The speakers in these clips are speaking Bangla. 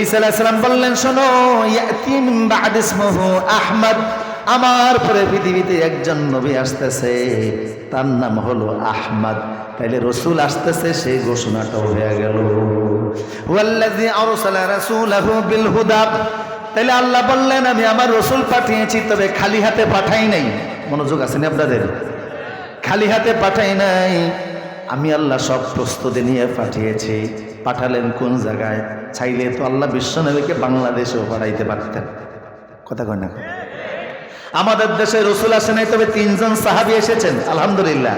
ঈসা আলাইহিস সালাম বললেন, শোনো, ইয়াতি মিন বা'দ ইসমুহু আহমদ, আমার পরে পৃথিবীতে একজন নবী আসতেছে, তার নাম হলো আহমদ। তাইলে রসুল আসতেছে, সেই ঘোষণাটাও হয়ে গেল। ওয়াল্লাযী আরসালা রাসূলাহু বিল হুদা, তাইলে আল্লাহ বললেন, আমি আমার রসুল পাঠিয়েছি, তবে খালি হাতে পাঠাই নাই। মনোযোগ আছেন আপনাদের? খালি হাতে পাঠাই নাই, আমি আল্লাহ সব প্রস্তুতি নিয়ে পাঠিয়েছি। পাঠালেন কোন জায়গায়? চাইলে তো আল্লাহ বিশ্বনবীকে বাংলাদেশেও পাঠাইতে পারতেন। কথা কয় না? আমাদের দেশে রসুল আসে নাই, তবে 3 জন সাহাবী এসেছেন, আলহামদুলিল্লাহ।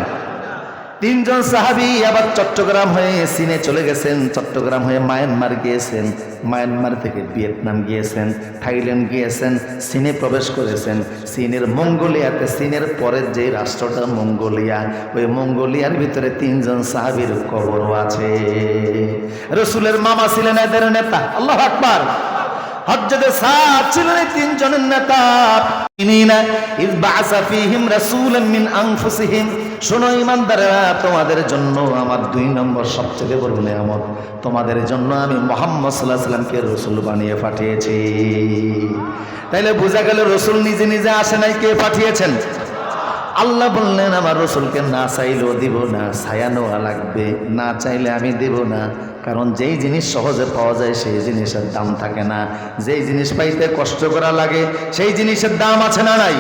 3 জন সাহাবী আবার চট্টগ্রাম হয়ে চীনে চলে গেছেন, চট্টগ্রাম হয়ে মায়ানমার গিয়েছেন, মায়ানমার থেকে ভিয়েতনাম গিয়েছেন, থাইল্যান্ড গিয়েছেন, চীনে প্রবেশ করেছেন। চীনের মঙ্গোলিয়াতে, চীনের পরের যে রাষ্ট্রটা মঙ্গোলিয়া, ওই মঙ্গোলিয়ার ভিতরে 3 জন সাহাবীর কবরও আছে। রসুলের মামা ছিলেন এদের নেতা। আল্লাহু আকবার। হযরতে সাদ ছিলেন 3 জনের নেতা। ইয বা'আসা ফীহিম রাসূলাম মিন আনফুসিহিম, শোনো ঈমানদারেরা, তোমাদের জন্য আমার 2 নম্বর সবচেয়ে বড় নিয়ামত, তোমাদের জন্য আমি মুহাম্মদ সাল্লাল্লাহু আলাইহি ওয়াসাল্লামকে রাসূল বানিয়ে পাঠিয়েছি। তাইলে বোঝা গেল রসুল নিজে নিজে আসে নাই, কে পাঠিয়েছেন? আল্লাহ বললেন, আমার রসুলকে না চাইলেও দিব না, ছায়া নেওয়া লাগবে, না চাইলে আমি দিব না। কারণ যেই জিনিস সহজে পাওয়া যায় সেই জিনিসের দাম থাকে না, যেই জিনিস পাইতে কষ্ট করা লাগে সেই জিনিসের দাম আছে না নাই?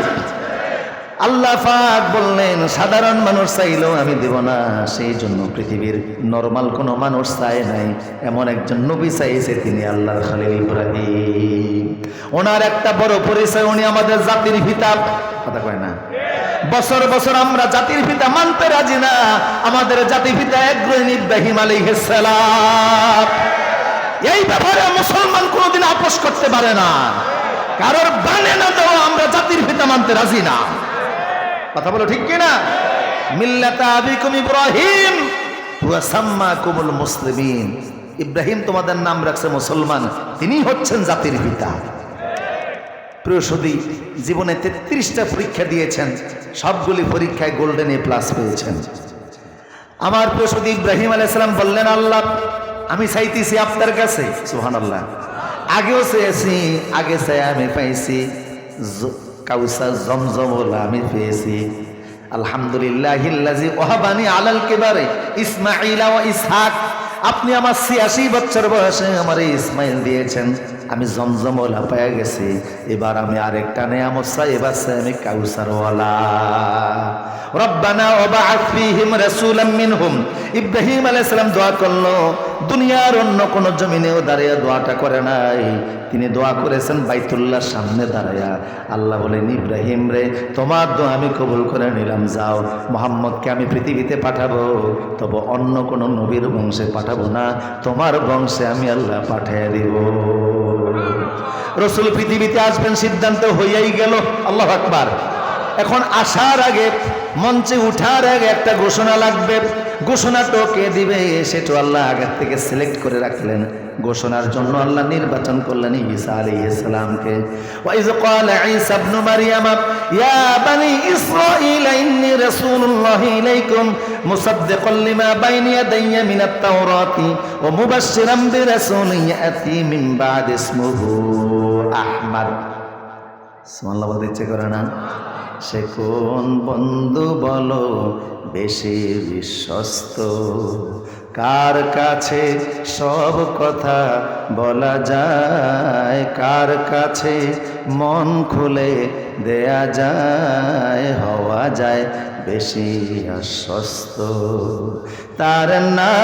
আল্লাহ পাক বললেন, সাধারণ মানুষ চাইলেও আমি দেব না। সেই জন্য পৃথিবীর নরমাল কোনো মানুষ চায় নাই, এমন একজন নবী চাইছে, তিনি আল্লাহর খলিল ইব্রাহিম। ওনার একটা বড় পরিচয়, উনি আমাদের জাতির পিতা। কথা কয় না? বছর বছর আমরা জাতির পিতা মানতে রাজি না, আমাদের জাতির পিতা একজন ইব্রাহিম আলাইহিস সালাম। এই ব্যাপারে মুসলমান কোনোদিন আপোষ করতে পারে না। কারোর বানে না দেওয়া আমরা জাতির পিতা মানতে রাজি না। কথা বলো ঠিক কিনা? মিল্লাতা আবিকুম ইব্রাহিম ওয়া সাম্মাকুমুল মুসলিমিন, ইব্রাহিম তোমাদের নাম রাখছে মুসলমান, তিনি হচ্ছেন জাতির পিতা। প্রিয় সুধী, জীবনে 33টা পরীক্ষা দিয়েছেন, সবগুলি পরীক্ষায় গোল্ডেন এ প্লাস পেয়েছেন। আমার প্রিয় সুধী, ইব্রাহিম আলাইহিস সালাম বললেন, আল্লাহ আমি চাইতেছি আপনার কাছে, সুবহানাল্লাহ, আগেও চেয়েছি, আগে চাই আমি পাইছি, কাউসার জমজম আমি পেয়েছি। আলহামদুলিল্লাহিল্লাযী ওয়াহাবানি আলাল কিবারে ইসমাঈল ওয়া ইসহাক, আপনি আমার 86 বছর বয়সে আমার ইসমাইল দিয়েছেন, আমি জমজমওয়ালা পেয়ে গেছি। এবার আমি আরেকটা নিয়ামত চাই, এবার চাই আমি কাউসারওয়ালা। রব্বানা ওয়াবআথ ফীহিম রাসূলাম মিনহুম, ইব্রাহিম আলাইহিস সালাম দোয়া করলো, দুনিয়ার অন্য কোন জমিনেও দাঁড়িয়ে দোয়াটা করে নাই, তিনি দোয়া করেছেন বাইতুল্লাহর সামনে দাঁড়ায়া। আল্লাহ বলেন, ইব্রাহিম রে, তোমার দোয়া আমি কবুল করে নিলাম, যাও, মুহাম্মদকে আমি পৃথিবীতে পাঠাবো, তবে অন্য কোন নবীর বংশে পাঠাবো না, তোমার বংশে আমি আল্লাহ পাঠিয়ে দিব। রসুল পৃথিবীতে আসবেন সিদ্ধান্ত হইয়াই গেল। আল্লাহু আকবার। এখন আসার আগে, মঞ্চে উঠার আগে একটা ঘোষণা লাগবে। ঘোষণাটা কে দিবে সেটা আল্লাহ আগের থেকে সিলেক্ট করে রাখলেন। ঘোষণার জন্য আল্লাহ নির্বাচন করলেন ঈসা আলাইহিস সালামকে। ওয়াইজ ক্বালা ঈসা ইবনে মারইয়াম ইয়া বানি ইসরাঈল ইন্নী রাসূলুল্লাহি ইলাইকুম মুসাদ্দিকাল লিমা বাইনা ইয়াদাইয়া মিনাত তাওরাতি ওয়া মুবাশশিরাম বিরাসূলিন ইয়াতি মিন বা'দি ইসমুহু আহমদ। সুবহানাল্লাহ বলতে ইচ্ছে করে না? সে কোন বন্ধু বলো বেশি বিশ্বস্ত, কার কাছে সব কথা বলা যায়, কার কাছে মন খুলে দেয়া যায়, হওয়া যায় বেশি আশ্বস্ত। তার নাম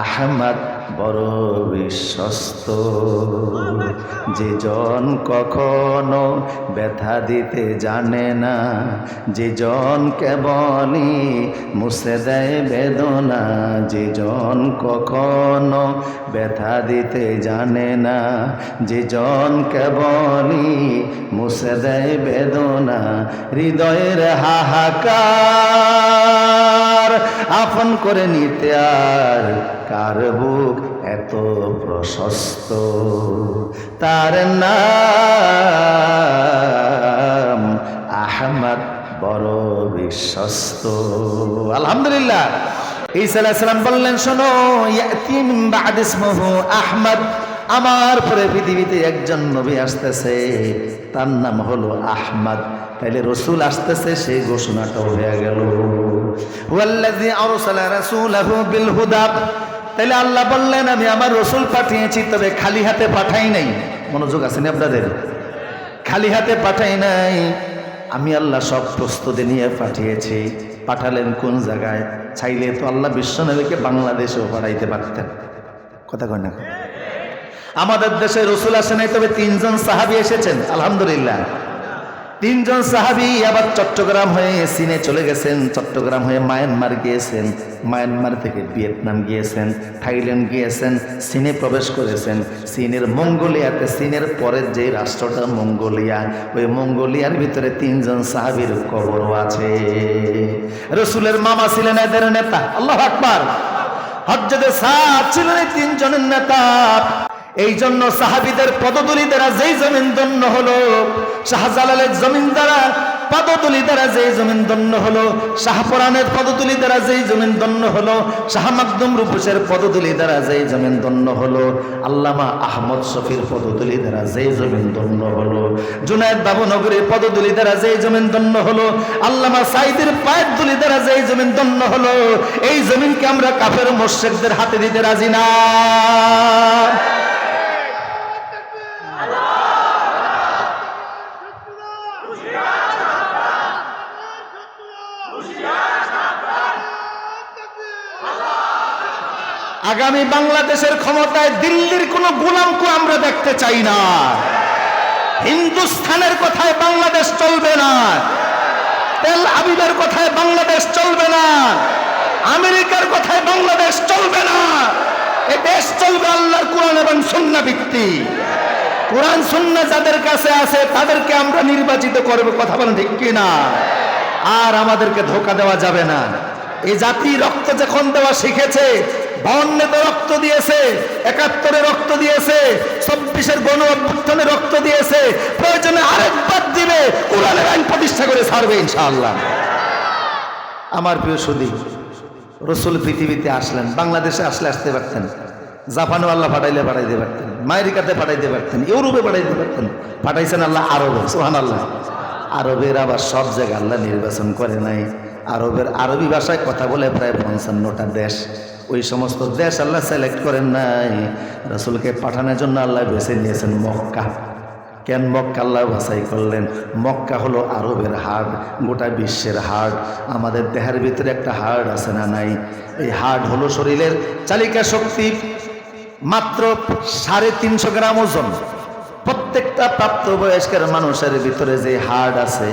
আহমদ, বড় বিশ্বস্ত। যে জন কখনো ব্যথা দিতে জানে না, যে জন কেবলই মুছে দেয় বেদনা, যে জন কখনো ব্যথা দিতে জানে না, যে জন কেবলই মুছে দেয় বেদনা, হৃদয়ের হাহাকার আপন করে নিতে আর কার বুক এত প্রশস্ত। তার নাম আহমদ, বড় বিশ্বস্ত। আলহামদুলিল্লাহ। ঈসা আলাইহিস সালাম বললেন, শোনো, ইয়াতি মিন বা'দ ইসমুহু আহমদ, আমার পরে পৃথিবীতে একজন নবী আসতেছে, তার নাম হলো আহমদ। তাইলে রসুল আসতেছে, সেই ঘোষণাটাও হয়ে গেল। ওয়াল্লাযী আরসালা রাসূলাহু বিল হুদা, তাইলে আল্লাহ বললেন, আমি আমার রসুল পাঠিয়েছি, তবে খালি হাতে পাঠাই নাই। মনোযোগ আছেন আপনাদের? খালি হাতে পাঠাই নাই, আমি আল্লাহ সব প্রস্তুতি নিয়ে পাঠিয়েছি। পাঠালেন কোন জায়গায়? চাইলে তো আল্লাহ বিশ্বনবীকে বাংলাদেশেও পাঠাইতে পারতেন। কথা কয় না? আমাদের দেশে রসুল আসে নাই, তবে 3 জন সাহাবী এসেছেন, আলহামদুলিল্লাহ। 3 জন সাহাবী আবার চট্টগ্রাম হয়ে চীনে চলে গেছেন, চট্টগ্রাম হয়ে মায়ানমার গিয়েছেন, মায়ানমার থেকে ভিয়েতনাম গিয়েছেন, থাইল্যান্ড গিয়েছেন, চীনে প্রবেশ করেছেন। চীনের মঙ্গোলিয়াতে, চীনের পরের যে রাষ্ট্রটা মঙ্গোলিয়া, ওই মঙ্গোলিয়ার ভিতরে 3 জন সাহাবীর কবরও আছে। রসুলের মামা ছিলেন এদের নেতা, আল্লাহু আকবার। হযরতে সাদ ছিলেন 3 জনের নেতা। এই জন্য সাহাবীদের পদধূলি দ্বারা যেই জমিন ধন্য হলো, শাহজালালের জমিন দ্বারা পদধূলি দ্বারা যেই জমিন ধন্য হলো, শাহপরানের পদধূলি দ্বারা যেই জমিন ধন্য হলো, শাহ মাকদুম রূপসের পদধূলি দ্বারা যেই জমিন ধন্য হলো, আল্লামা আহমদ শফির পদধূলি দ্বারা যেই জমিন ধন্য হলো, জুনায়েদ বাবুনগরীর পদধূলি দ্বারা যেই জমিন ধন্য হলো, আল্লামা সাইদের পায়ের ধূলি দ্বারা যেই জমিন ধন্য হলো, এই জমিনকে আমরা কাফের মুশরিকদের হাতে দিতে রাজি না। আগামী বাংলাদেশের ক্ষমতায় দিল্লির কোন গোলামকে আমরা দেখতে চাই না। হিন্দুস্তানের কথায় বাংলাদেশ চলবে না, তেল আবিবের কথায় বাংলাদেশ চলবে না, আমেরিকার কথায় বাংলাদেশ চলবে না। এ দেশ চলবে আল্লাহর কোরআন এবং সুন্নাহ ভিত্তিক। কোরআন সুন্নাহ যাদের কাছে আছে তাদেরকে আমরা নির্বাচিত করব, কথা বলেন ঠিক কিনা? আর আমাদেরকে ধোঁকা দেওয়া যাবে না। এই জাতি রক্ত যখন দেওয়া শিখেছে, 52 রক্ত দিয়েছে, 71 রক্ত দিয়েছে, 24 গণ অভ্যুত্থানে রক্ত দিয়েছে, প্রয়োজনে আরেকবার দিবে, কোরআনের আইন প্রতিষ্ঠা করে ছাড়বে ইনশাআল্লাহ। আমার প্রিয় সুধী, রসুল পৃথিবীতে আসলেন, বাংলাদেশে আসলে আসতে পারতেন, জাপানে আল্লাহ পাঠাইলে পাঠাইতে পারতেন, আমেরিকাতে পাঠাইতে পারতেন, ইউরোপে পাঠাইতে পারতেন, পাঠাইছেন আল্লাহ আরবে, সুবহানাল্লাহ। আরবের আবার সব জায়গায় আল্লাহ নির্বাচন করে নাই। আরবের আরবি ভাষায় কথা বলে প্রায় 55টা দেশ। ওই সমস্ত দেশ আল্লাহ সিলেক্ট করেন নাই, রাসূলকে পাঠানোর জন্য আল্লাহ বেছে নিয়েছেন মক্কা। কেন মক্কা আল্লাহ বাছাই করলেন? মক্কা হলো আরবের হার্ট, গোটা বিশ্বের হার্ট। আমাদের দেহের ভিতরে একটা হার্ট আছে না নাই? এই হার্ট হলো শরীরের চালিকা শক্তি, মাত্র 350 গ্রাম ওজন। প্রত্যেকটা প্রাপ্তবয়স্কের মানুষের ভিতরে যে হার্ট আছে,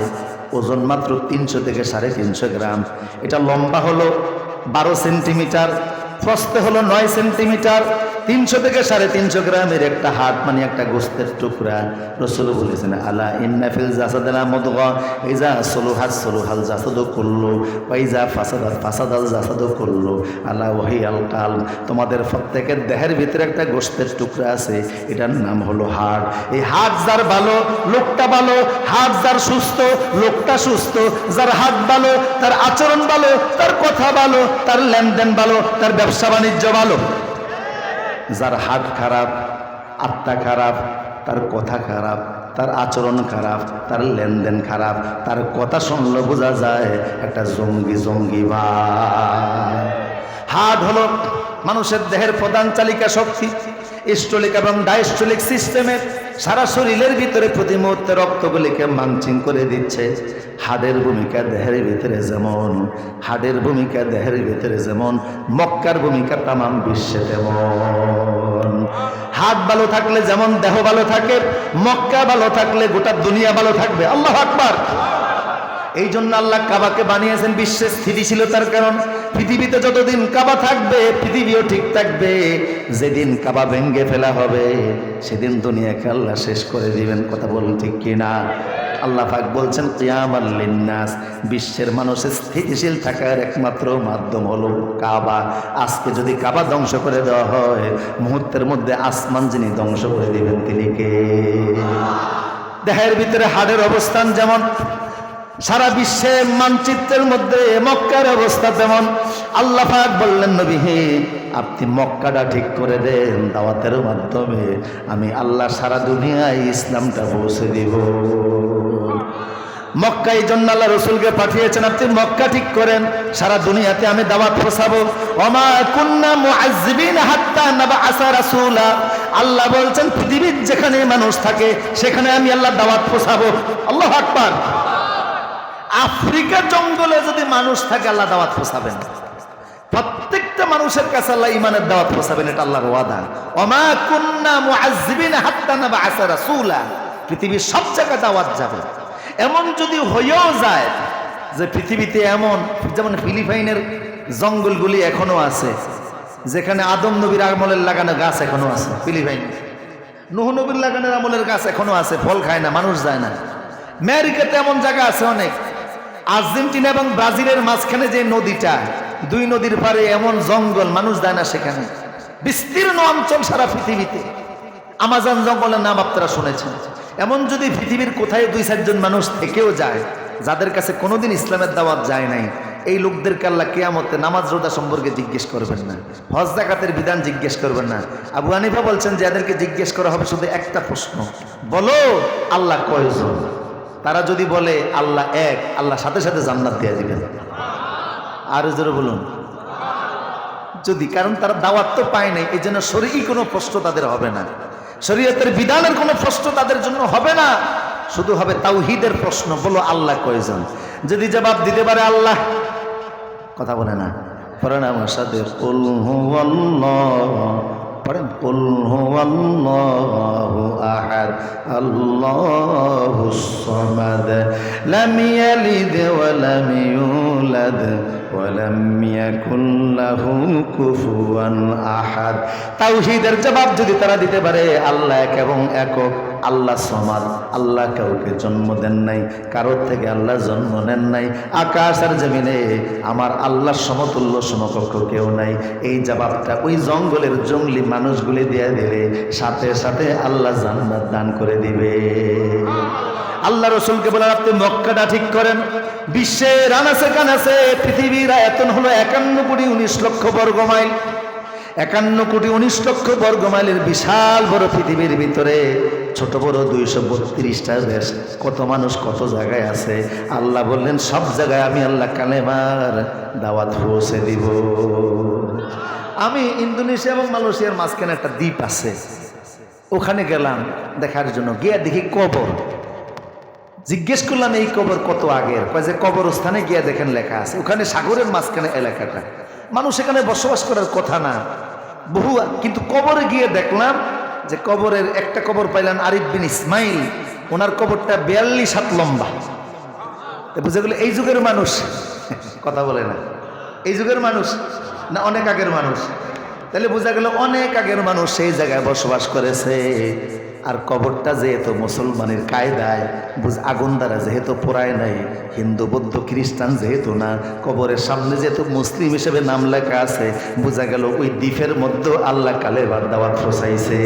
ওজন মাত্র 300 থেকে 350 গ্রাম। এটা লম্বা হলো 12 সেন্টিমিটার, প্রস্থে হলো 9 সেন্টিমিটার। 300 থেকে 350 গ্রামের একটা হাড়, মানে একটা গোস্তের টুকরা। রাসূল বলেছেন, আলা ইন্না ফিল জাসাদিল মুদগা ইজা সলুহাত সলুহাল জাসাদু কুল্লু ওয়া ইজা ফাসাদাত ফাসাদাল জাসাদু কুল্লু আলা ওয়াহিয়াল কালব। তোমাদের প্রত্যেকের দেহের ভিতরে একটা গোস্তের টুকরা আছে, এটার নাম হলো হাড়। এই হাড় যার ভালো, লোকটা ভালো। হাড় যার সুস্থ, লোকটা সুস্থ। যার হাড় ভালো, তার আচরণ ভালো, তার কথা ভালো, তার লেনদেন ভালো, তার ব্যবসা বাণিজ্য ভালো। যার হার্ট খারাপ, আত্মা খারাপ, তার কথা খারাপ, তার আচরণ খারাপ, তার লেনদেন খারাপ, তার কথা শুনলে বোঝা যায় একটা জঙ্গি জঙ্গি ভাব। হার্ট হলো মানুষের দেহের প্রধান চালিকা শক্তি। স্টোলিক এবং ডায়াস্টোলিক সিস্টেমে সারা শরীরের ভিতরে প্রতি মুহূর্তে রক্তগুলিকে মানচিং করে দিচ্ছে। হাড়ের ভূমিকা দেহের ভিতরে যেমন, হাড়ের ভূমিকা দেহের ভিতরে যেমন, মক্কার ভূমিকা তামাম বিশ্বে তেমন। হাড় ভালো থাকলে যেমন দেহ ভালো থাকে, মক্কা ভালো থাকলে গোটা দুনিয়া ভালো থাকবে। আল্লাহু আকবার। এই জন্য আল্লাহ কাবাকে বানিয়েছেন বিশ্বের স্থিতিশীলতার কারণ। পৃথিবীতে যতদিন কাবা থাকবে পৃথিবীও ঠিক থাকবে। যেদিন কাবা ভেঙ্গে ফেলা হবে সেদিন দুনিয়াকে আল্লাহ শেষ করে দিবেন। কথা বলুন ঠিক কিনা? আল্লাহ পাক বলছেন, কিয়ামাল লিন্নাস, বিশ্বের মানুষের স্থিতিশীল থাকার একমাত্র মাধ্যম হলো কাবা। আজকে যদি কাবা ধ্বংস করে দেওয়া হয়, মুহূর্তের মধ্যে আসমান যিনি ধ্বংস করে দিবেন তিনি কে? দেহের ভিতরে হাড়ের অবস্থান যেমন, সারা বিশ্বের মানচিত্রের মধ্যে মক্কার অবস্থা তেমন। আল্লাহ পাক বললেন, নবী হে, আপনি মক্কাটা ঠিক করে দেন, দাওয়াতের মাধ্যমে আমি আল্লাহ সারা দুনিয়ায় ইসলামটা পৌঁছে দিব। মক্কা এই জন্য আল্লাহ রসুলকে পাঠিয়েছেন, আপনি মক্কা ঠিক করেন, সারা দুনিয়াতে আমি দাওয়াত পৌঁছাবো। ওমা কুন্না মুআজ্জিবিনা হাত্তা নাবআসা রাসূলা। আল্লাহ বলছেন পৃথিবীর যেখানে মানুষ থাকে সেখানে আমি আল্লাহ দাওয়াত পৌঁছাবো। আল্লাহু আকবার। আফ্রিকা জঙ্গলে যদি মানুষ থাকে আল্লাহ দাওয়াত পৌঁছাবেন, প্রত্যেকটা মানুষের কাছে আল্লাহ ইমানের দাওয়াত পৌঁছাবেন, এটা আল্লাহর ওয়াদা। ওমা কুন্না মুআজ্জিবিনা হাত্তা নাবআসা রাসূলা। পৃথিবীর সব জায়গায় দাওয়াত যাবে। এমন যদি হয়েও যায় যে পৃথিবীতে এমন, যেমন ফিলিপাইনের জঙ্গলগুলি এখনো আছে, যেখানে আদম নবীর আমলের লাগানো গাছ এখনো আছে। ফিলিপাইন নূহ নবীর লাগানোর আমলের গাছ এখনো আছে, ফল খায় না, মানুষ যায় না। আমেরিকাতে এমন জায়গা আছে অনেক। আর্জেন্টিনা এবং ব্রাজিলের মাঝখানে যে নদীটা, দুই নদীর পারে এমন জঙ্গল, মানুষ যায় না সেখানে। বিস্তীর্ণ অঞ্চল সারা পৃথিবীতে। আমাজন জঙ্গলের নাম আপনারা শুনেছেন। এমন যদি পৃথিবীর কোথায় 2-4 জন মানুষ থেকেও যায় যাদের কাছে কোনোদিন ইসলামের দাওয়াত যায় নাই, এই লোকদেরকে আল্লাহ কিয়ামতে নামাজ রোজা সম্পর্কে জিজ্ঞেস করবেন না, হজ যাকাতের বিধান জিজ্ঞেস করবেন না। আবু হানিফা বলছেন যে এদেরকে জিজ্ঞেস করা হবে শুধু একটা প্রশ্ন, বলো আল্লাহ কয়জন? তারা যদি বলে আল্লাহ এক, আল্লাহ সাথে সাথে জান্নাত দিয়ে দিবেন। আর জোরে বলুন যদি, কারণ তারা দাওয়াত তো পায় নাই, এই জন্য শরীয়ী কোনো প্রশ্ন তাদের হবে না, শরীয়তের বিধানের কোনো প্রশ্ন তাদের জন্য হবে না, শুধু হবে তাওহীদের প্রশ্ন, বলো আল্লাহ কয়জন? যদি জবাব দিতে পারে আল্লাহ, কথা বলে না, পড়েন আমার সাথে, কুল হুয়াল্লাহ, পড়েন কুল হুয়াল্লাহু আহাদ আল্লাহুস সামাদ লাম ইয়ালিদ ওয়া লাম ইউলাদ ওয়া লাম ইয়াকুল লাহু কুফুয়ান আহাদ। তাওহীদের জবাব যদি তারা দিতে পারে, আল্লাহ এক এবং একক, আল্লাহ সমাদ, আল্লাহ কাউকে জন্ম দেন নাই, কারোর থেকে আল্লাহ জন্ম নেন নাই, আকাশ আর জমিনে আমার আল্লাহর সমতুল্য সমকক্ষ কেউ নাই, এই জবাবটা ওই জঙ্গলের জঙ্গলি মানুষগুলি দিয়ে দিলে সাথে সাথে আল্লাহ জান্নাত দান করে দিবে। আল্লাহ রসুলকে বলেন আপনি মক্কাটা ঠিক করেন। বিশ্বের আনাচে কানাচে পৃথিবীর আয়তন হলো 51,19,00,000 বর্গ মাইল। 51,19,00,000 বর্গ মাইলের বিশাল বড় পৃথিবীর ভিতরে ছোট বড় 232টা দেশ, কত মানুষ কত জায়গায় আছে। আল্লাহ বললেন সব জায়গায় আমি আল্লাহ কালেমার দাওয়াত পৌঁছে দিব। আমি ইন্দোনেশিয়া এবং মালয়েশিয়ার মাঝখানে একটা দ্বীপ আছে, ওখানে গেলাম দেখার জন্য। গিয়া দেখি কবর। জিজ্ঞেস করলাম এই কবর কত আগের? কয় যে কবরস্থানে গিয়া দেখেন লেখা আছে, ওখানে সাগরের মাঝখানে এলাকাটা, মানুষ এখানে বসবাস করার কথা না, বহু। কিন্তু কবরে গিয়ে দেখলাম যে কবরের একটা কবর পাইলাম আরিফ বিন ইসমাইল, ওনার কবরটা 42 হাত লম্বা। বুঝে গেল এই যুগের মানুষ, কথা বলে না, এই যুগের মানুষ না অনেক আগের মানুষ। তাহলে বোঝা গেল অনেক আগের মানুষ সেই জায়গায় বসবাস করেছে। আর কবরটা যেহেতু মুসলমানের কায়দায় আগুন দ্বারা যেহেতু পোড়ায় নাই, হিন্দু বৌদ্ধ খ্রিস্টান যেহেতু না, কবরের সামনে যেহেতু মুসলিম হিসেবে নাম লেখা আছে, বোঝা গেল ওই দ্বীপের মধ্যে আল্লাহ কালেমার দাওয়াত পৌঁছাইছে।